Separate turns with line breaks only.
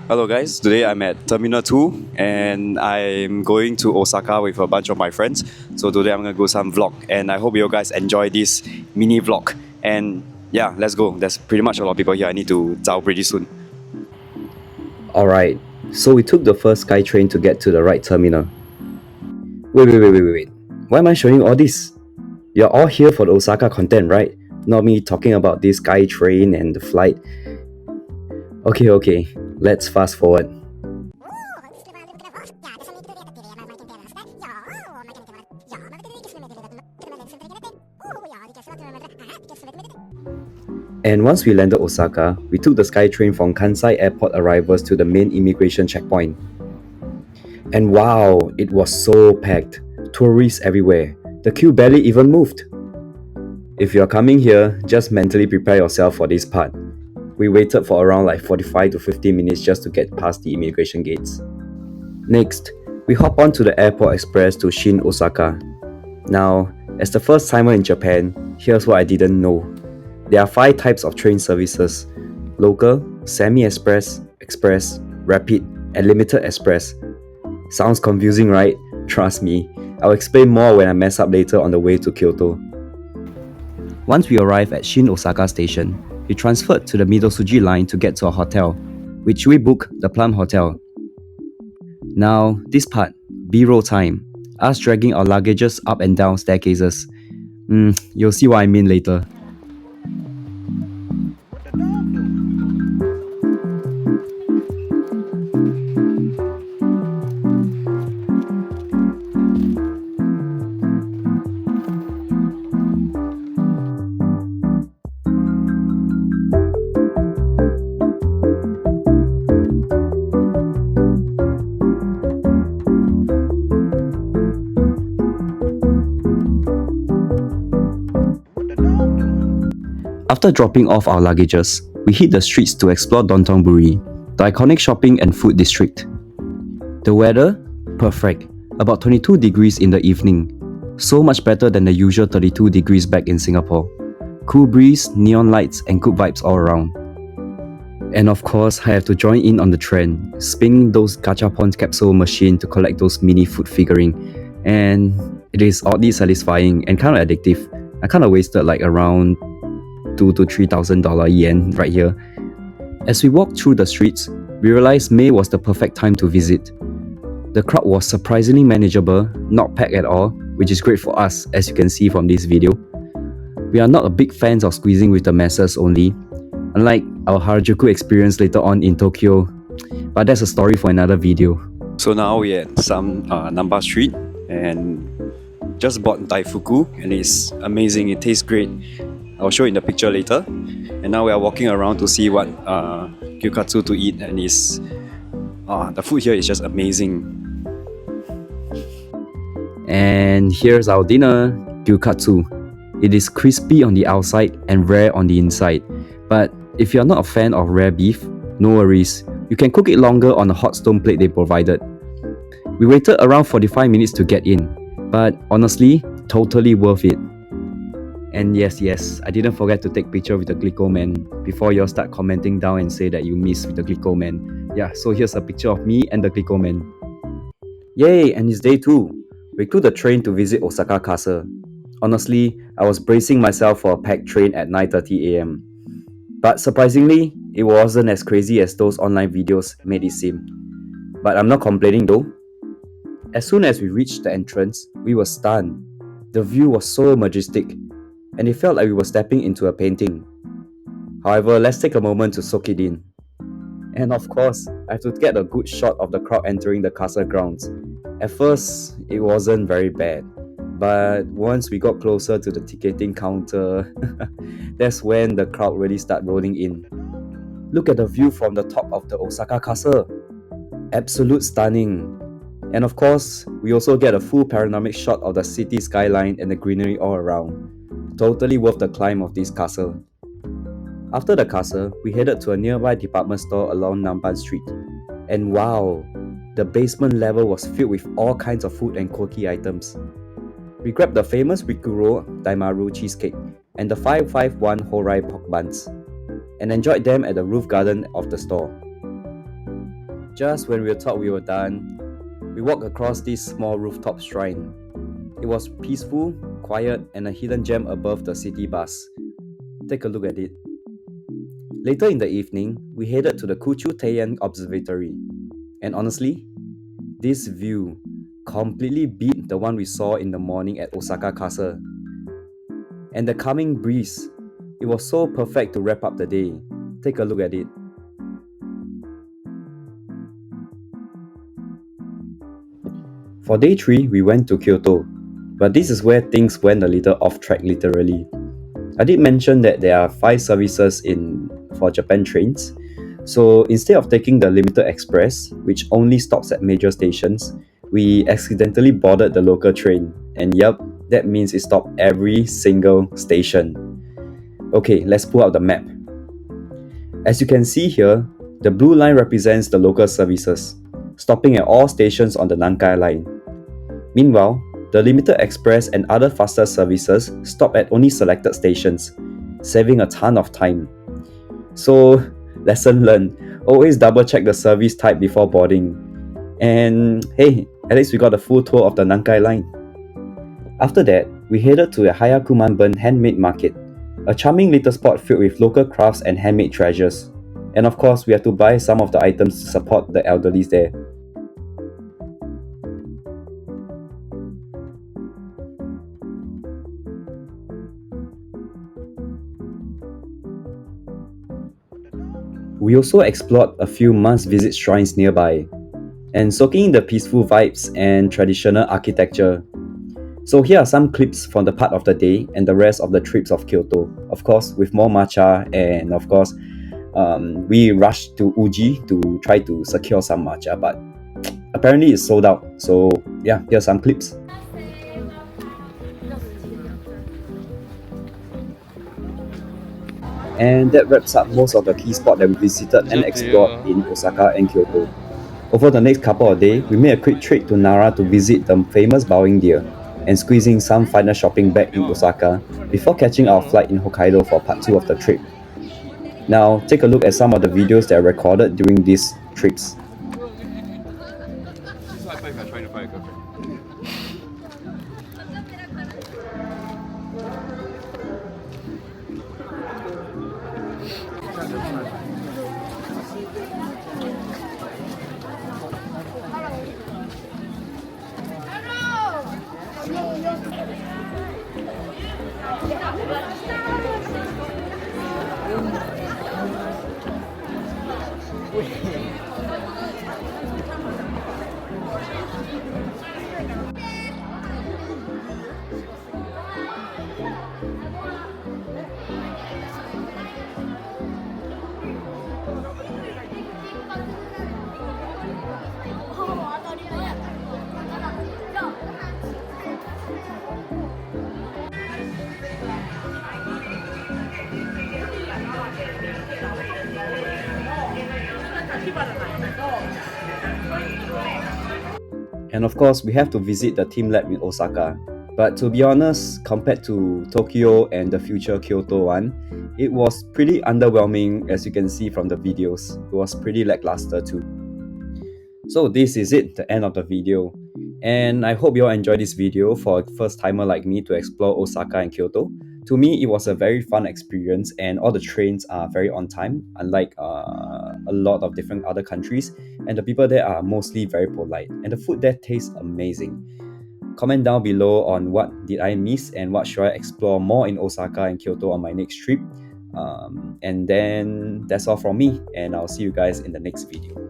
Hello guys, today I'm at Terminal 2 and I'm going to Osaka with a bunch of my friends. So today I'm gonna go some vlog and I hope you guys enjoy this mini vlog. And yeah, let's go. There's pretty much a lot of people here. I need to zao pretty soon.
Alright, so we took the first SkyTrain to get to the right terminal. Wait. Why am I showing all this? You're all here for the Osaka content, right? Not me talking about this SkyTrain and the flight. Okay, let's fast forward. And once we landed Osaka, we took the SkyTrain from Kansai Airport arrivals to the main immigration checkpoint. And wow, it was so packed. Tourists everywhere. The queue barely even moved. If you're coming here, just mentally prepare yourself for this part. We waited for around 45 to 50 minutes just to get past the immigration gates. Next, we hop on to the Airport Express to Shin Osaka. Now, as the first timer in Japan, here's what I didn't know. There are 5 types of train services: local, semi-express, express, rapid, and limited express. Sounds confusing, right? Trust me, I'll explain more when I mess up later on the way to Kyoto. Once we arrived at Shin Osaka Station, we transferred to the Midosuji line to get to our hotel, which we booked the Plum Hotel. Now, this part, B-roll time, us dragging our luggages up and down staircases. You'll see what I mean later. After dropping off our luggages, we hit the streets to explore Dotonbori, the iconic shopping and food district. The weather? Perfect. About 22 degrees in the evening. So much better than the usual 32 degrees back in Singapore. Cool breeze, neon lights, and good vibes all around. And of course, I have to join in on the trend, spinning those gachapon capsule machine to collect those mini food figurine. And it is oddly satisfying and kind of addictive. I kind of wasted around $2,000 to $3,000 yen right here. As we walked through the streets, we realized May was the perfect time to visit. The crowd was surprisingly manageable, not packed at all, which is great for us, as you can see from this video. We are not a big fans of squeezing with the masses only, unlike our Harajuku experience later on in Tokyo, but that's a story for another video.
So now we're at some Namba Street and just bought Daifuku and it's amazing. It tastes great. I'll show you in the picture later. And now we are walking around to see what Gyukatsu to eat, and the food here is just amazing.
And here's our dinner, Gyukatsu. It is crispy on the outside and rare on the inside. But if you're not a fan of rare beef, no worries. You can cook it longer on a hot stone plate they provided. We waited around 45 minutes to get in, but honestly, totally worth it. And yes, I didn't forget to take picture with the Glico Man before you all start commenting down and say that you missed with the Glico Man. Yeah, so here's a picture of me and the Glico Man. Yay, and it's day 2. We took the train to visit Osaka Castle. Honestly, I was bracing myself for a packed train at 9:30 am. But surprisingly, it wasn't as crazy as those online videos made it seem. But I'm not complaining though. As soon as we reached the entrance, we were stunned. The view was so majestic, and it felt like we were stepping into a painting. However, let's take a moment to soak it in. And of course, I have to get a good shot of the crowd entering the castle grounds. At first, it wasn't very bad, but once we got closer to the ticketing counter, that's when the crowd really started rolling in. Look at the view from the top of the Osaka Castle. Absolute stunning. And of course, we also get a full panoramic shot of the city skyline and the greenery all around. Totally worth the climb of this castle. After the castle, we headed to a nearby department store along Namban Street. And wow, the basement level was filled with all kinds of food and quirky items. We grabbed the famous Rikuro Daimaru cheesecake and the 551 Horai pork buns, and enjoyed them at the roof garden of the store. just when we thought we were done, we walked across this small rooftop shrine. It was peaceful, quiet, and a hidden gem above the city bus. Take a look at it. Later in the evening, we headed to the Kuchu Teian Observatory. And honestly, this view completely beat the one we saw in the morning at Osaka Castle. And the calming breeze, it was so perfect to wrap up the day. Take a look at it. For day 3, we went to Kyoto, but this is where things went a little off track literally. I did mention that there are 5 services for Japan trains, so instead of taking the limited express, which only stops at major stations, we accidentally boarded the local train, and yup, that means it stopped every single station. Okay, let's pull out the map. As you can see here, the blue line represents the local services, stopping at all stations on the Nankai line. Meanwhile, the limited express and other faster services stop at only selected stations, saving a ton of time. So, lesson learned, always double check the service type before boarding. And hey, at least we got a full tour of the Nankai line. After that, we headed to a Hayakumanben Handmade Market, a charming little spot filled with local crafts and handmade treasures. And of course, we had to buy some of the items to support the elderlies there. We also explored a few must-visit shrines nearby, and soaking in the peaceful vibes and traditional architecture. So here are some clips from the part of the day and the rest of the trips of Kyoto. Of course, with more matcha, and of course, we rushed to Uji to try to secure some matcha, but apparently it's sold out. So yeah, here are some clips. And that wraps up most of the key spots that we visited and explored in Osaka and Kyoto. Over the next couple of days, we made a quick trip to Nara to visit the famous bowing deer and squeezing some final shopping back in Osaka before catching our flight in Hokkaido for part 2 of the trip. Now, take a look at some of the videos that I recorded during these trips. And of course, we have to visit the team lab in Osaka. But to be honest, compared to Tokyo and the future Kyoto one, it was pretty underwhelming, as you can see from the videos. It was pretty lackluster too. So this is it, the end of the video. And I hope you all enjoyed this video for a first timer like me to explore Osaka and Kyoto. To me, it was a very fun experience, and all the trains are very on time, unlike a lot of different other countries. And the people there are mostly very polite, and the food there tastes amazing. Comment down below on what did I miss and what should I explore more in Osaka and Kyoto on my next trip. And then that's all from me, and I'll see you guys in the next video.